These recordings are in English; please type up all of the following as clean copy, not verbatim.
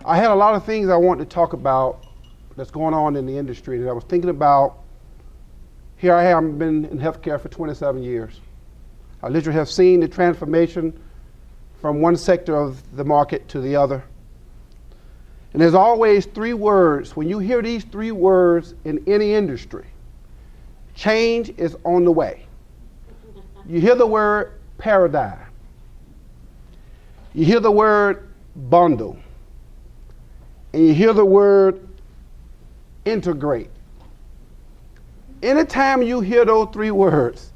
I had a lot of things I wanted to talk about that's going on in the industry that I was thinking about. Here I am, been in healthcare for 27 years. I literally have seen the transformation from one sector of the market to the other. And there's always three words. When you hear these three words in any industry, change is on the way. You hear the word paradigm. You hear the word bundle. And you hear the word integrate. Anytime you hear those three words,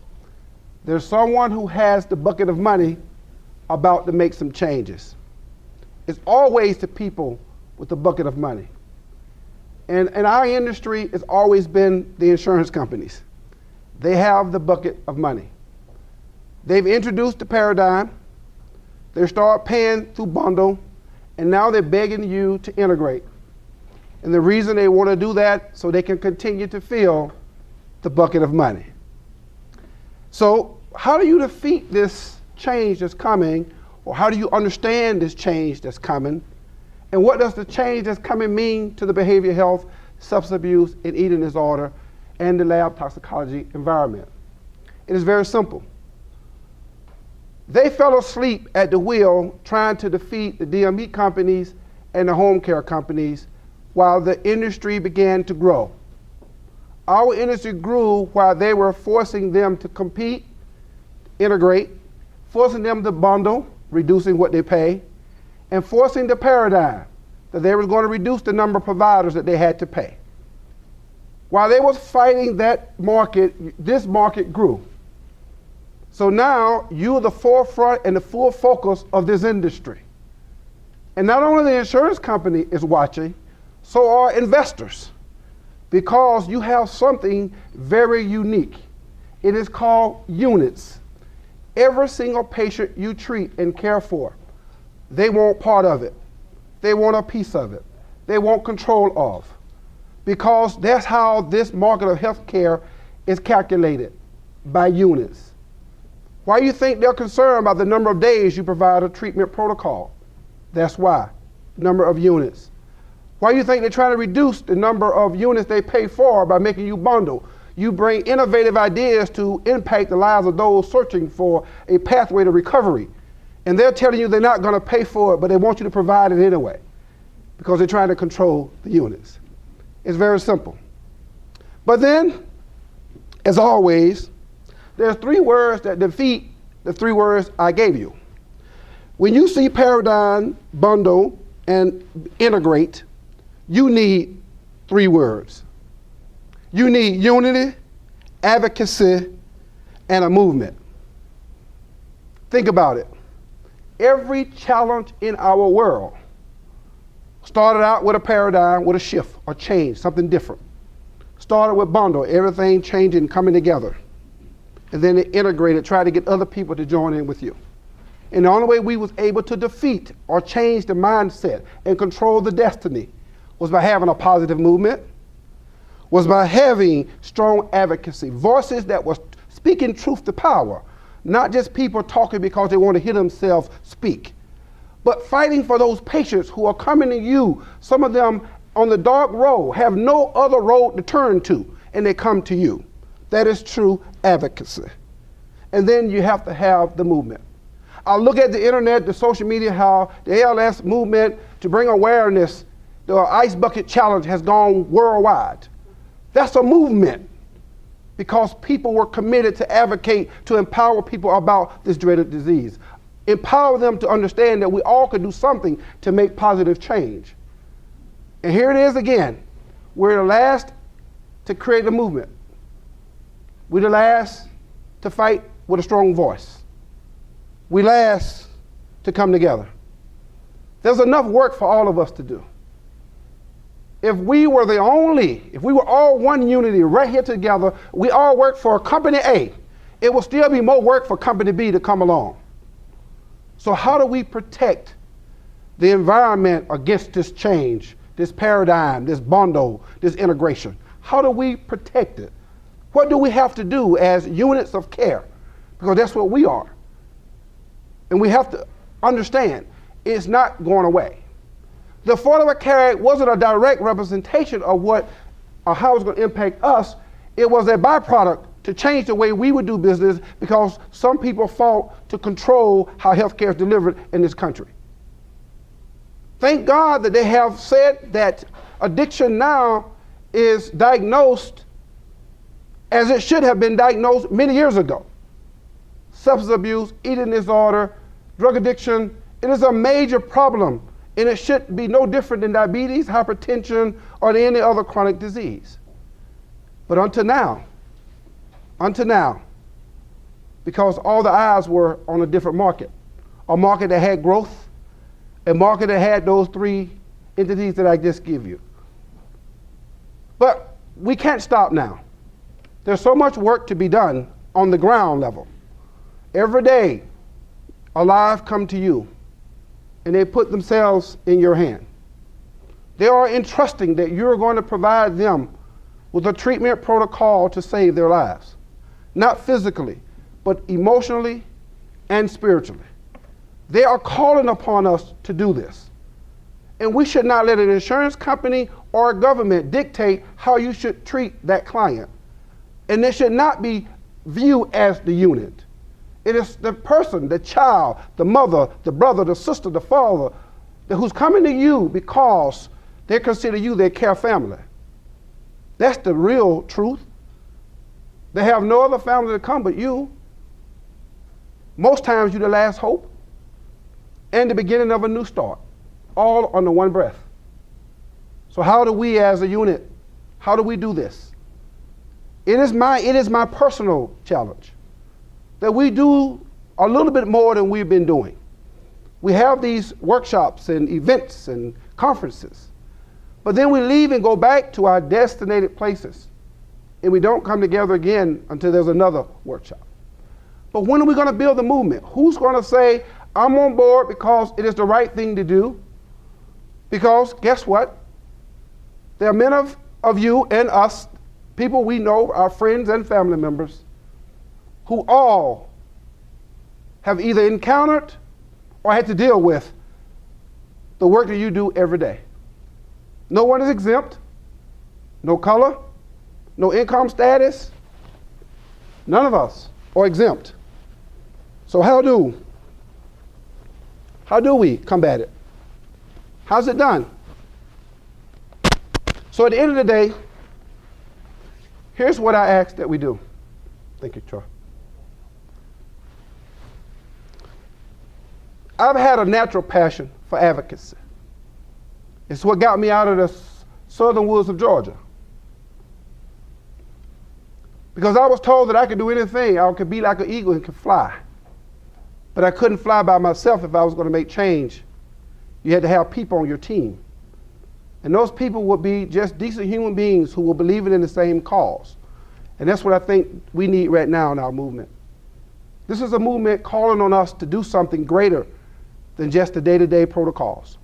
there's someone who has the bucket of money about to make some changes. It's always the people with the bucket of money. And in our industry, it's always been the insurance companies. They have the bucket of money. They've introduced the paradigm. They start paying through bundle, and now they're begging you to integrate. And the reason they want to do that, so they can continue to fill the bucket of money. So how do you defeat this change that's coming, or how do you understand this change that's coming? And what does the change that's coming mean to the behavioral health, substance abuse, and eating disorder, and the lab toxicology environment? It is very simple. They fell asleep at the wheel trying to defeat the DME companies and the home care companies while the industry began to grow. Our industry grew while they were forcing them to compete, integrate, forcing them to bundle, reducing what they pay, and forcing the paradigm that they were going to reduce the number of providers that they had to pay. While they was fighting that market, this market grew. So now you're the forefront and the full focus of this industry. And not only the insurance company is watching, so are investors, because you have something very unique. It is called units. Every single patient you treat and care for, they want part of it. They want a piece of it. They want control of. Because that's how this market of healthcare is calculated, by units. Why do you think they're concerned about the number of days you provide a treatment protocol? That's why, number of units. Why do you think they're trying to reduce the number of units they pay for by making you bundle? You bring innovative ideas to impact the lives of those searching for a pathway to recovery. And they're telling you they're not going to pay for it, but they want you to provide it anyway, because they're trying to control the units. It's very simple. But then, as always, there's three words that defeat the three words I gave you. When you see paradigm, bundle, and integrate, you need three words. You need unity, advocacy, and a movement. Think about it. Every challenge in our world started out with a paradigm, with a shift, or change, something different. Started with bundle, everything changing, coming together. And then it integrated, tried to get other people to join in with you. And the only way we was able to defeat or change the mindset and control the destiny was by having a positive movement, was by having strong advocacy, voices that were speaking truth to power, not just people talking because they want to hear themselves speak, but fighting for those patients who are coming to you. Some of them on the dark road have no other road to turn to, and they come to you. That is true advocacy. And then you have to have the movement. I look at the internet, the social media, how the ALS movement to bring awareness, the Ice Bucket Challenge has gone worldwide. That's a movement, because people were committed to advocate, to empower people about this dreaded disease. Empower them to understand that we all could do something to make positive change. And here it is again. We're the last to create a movement. We're the last to fight with a strong voice. We last to come together. There's enough work for all of us to do. If we were all one unity right here together, we all work for company A, it will still be more work for company B to come along. So how do we protect the environment against this change, this paradigm, this bundle, this integration? How do we protect it? What do we have to do as units of care? Because that's what we are. And we have to understand it's not going away. The Affordable Care Act wasn't a direct representation of what or how it was going to impact us. It was a byproduct to change the way we would do business because some people fought to control how healthcare is delivered in this country. Thank God that they have said that addiction now is diagnosed as it should have been diagnosed many years ago. Substance abuse, eating disorder, drug addiction, it is a major problem, and it should be no different than diabetes, hypertension, or any other chronic disease. But until now, because all the eyes were on a different market, a market that had growth, a market that had those three entities that I just give you. But we can't stop now. There's so much work to be done on the ground level. Every day, a life come to you, and they put themselves in your hand. They are entrusting that you're going to provide them with a treatment protocol to save their lives. Not physically, but emotionally and spiritually. They are calling upon us to do this. And we should not let an insurance company or a government dictate how you should treat that client. And it should not be viewed as the unit. It is the person, the child, the mother, the brother, the sister, the father, who's coming to you because they consider you their care family. That's the real truth. They have no other family to come but you. Most times you're the last hope and the beginning of a new start, all under one breath. So how do we as a unit, how do we do this? It is my personal challenge that we do a little bit more than we've been doing. We have these workshops and events and conferences, but then we leave and go back to our designated places, and we don't come together again until there's another workshop. But when are we going to build the movement? Who's going to say, I'm on board because it is the right thing to do? Because guess what? There are many of you and us, people we know, our friends and family members, who all have either encountered or had to deal with the work that you do every day. No one is exempt, no color, no income status, none of us are exempt. So how do we combat it? How's it done? So at the end of the day, here's what I ask that we do. Thank you, Troy. I've had a natural passion for advocacy. It's what got me out of the southern woods of Georgia. Because I was told that I could do anything. I could be like an eagle and could fly. But I couldn't fly by myself if I was going to make change. You had to have people on your team. And those people would be just decent human beings who will believe in the same cause. And that's what I think we need right now in our movement. This is a movement calling on us to do something greater than just the day-to-day protocols.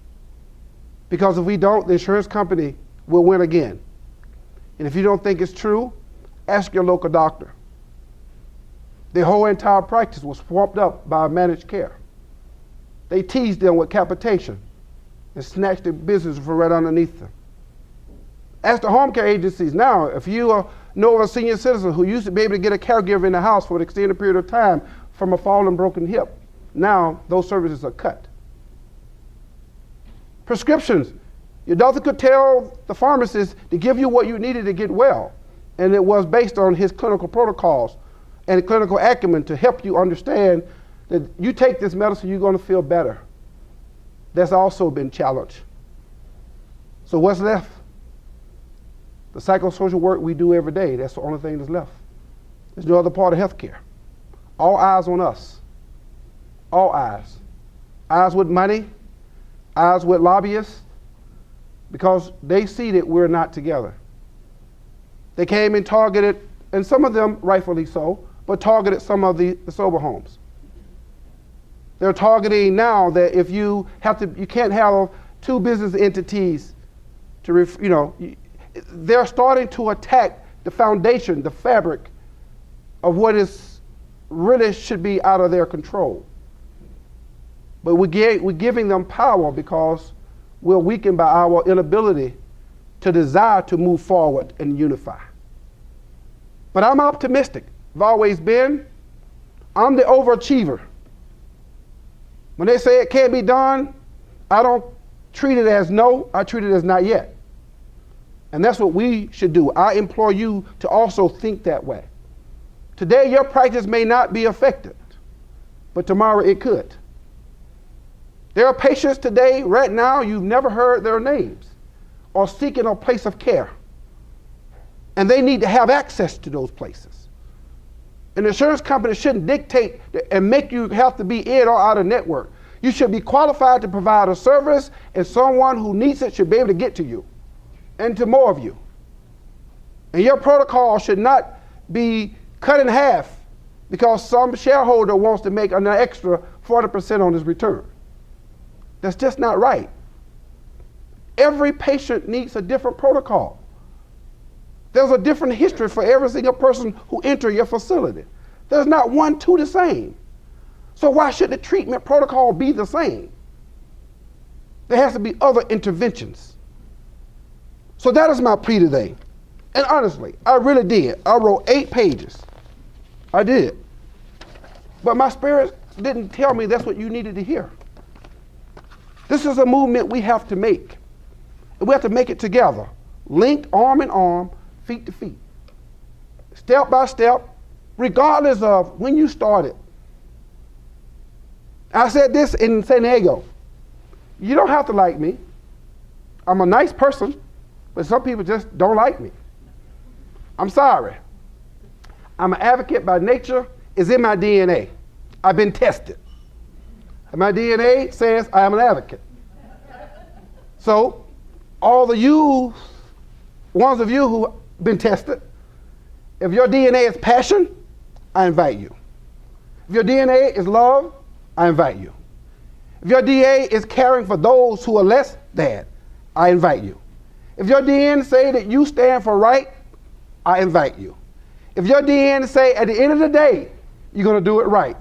Because if we don't, the insurance company will win again. And if you don't think it's true, ask your local doctor. Their whole entire practice was swamped up by managed care. They teased them with capitation and snatched their business from right underneath them. Ask the home care agencies now, if you know of a senior citizen who used to be able to get a caregiver in the house for an extended period of time from a fallen broken hip, now those services are cut. Prescriptions. Your doctor could tell the pharmacist to give you what you needed to get well, and it was based on his clinical protocols and clinical acumen to help you understand that you take this medicine, you're going to feel better. That's also been challenged. So what's left? The psychosocial work we do every day, that's the only thing that's left. There's no other part of healthcare. All eyes on us. All eyes. Eyes with money, eyes with lobbyists, because they see that we're not together. They came and targeted, and some of them rightfully so, but targeted some of the sober homes. They're targeting now that if you can't have two business entities they're starting to attack the foundation, the fabric of what is really should be out of their control. But we're giving them power because we're weakened by our inability to desire to move forward and unify. But I'm optimistic. I've always been. I'm the overachiever. When they say it can't be done, I don't treat it as no, I treat it as not yet. And that's what we should do. I implore you to also think that way. Today, your practice may not be affected, but tomorrow it could. There are patients today, right now, you've never heard their names or seeking a place of care. And they need to have access to those places. An insurance company shouldn't dictate and make you have to be in or out of network. You should be qualified to provide a service, and someone who needs it should be able to get to you and to more of you. And your protocol should not be cut in half because some shareholder wants to make an extra 40% on his return. That's just not right. Every patient needs a different protocol. There's a different history for every single person who enters your facility. There's not one, two the same. So why should the treatment protocol be the same? There has to be other interventions. So that is my plea today. And honestly, I really did. I wrote 8 pages. I did. But my spirit didn't tell me that's what you needed to hear. This is a movement we have to make. And we have to make it together, linked arm in arm, feet to feet, step by step, regardless of when you started. I said this in San Diego. You don't have to like me. I'm a nice person, but some people just don't like me. I'm sorry. I'm an advocate by nature. It's in my DNA. I've been tested. And my DNA says I am an advocate. So, all the ones of you who have been tested, if your DNA is passion, I invite you. If your DNA is love, I invite you. If your DNA is caring for those who are less than, I invite you. If your DNA say that you stand for right, I invite you. If your DNA say at the end of the day, you're going to do it right,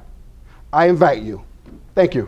I invite you. Thank you.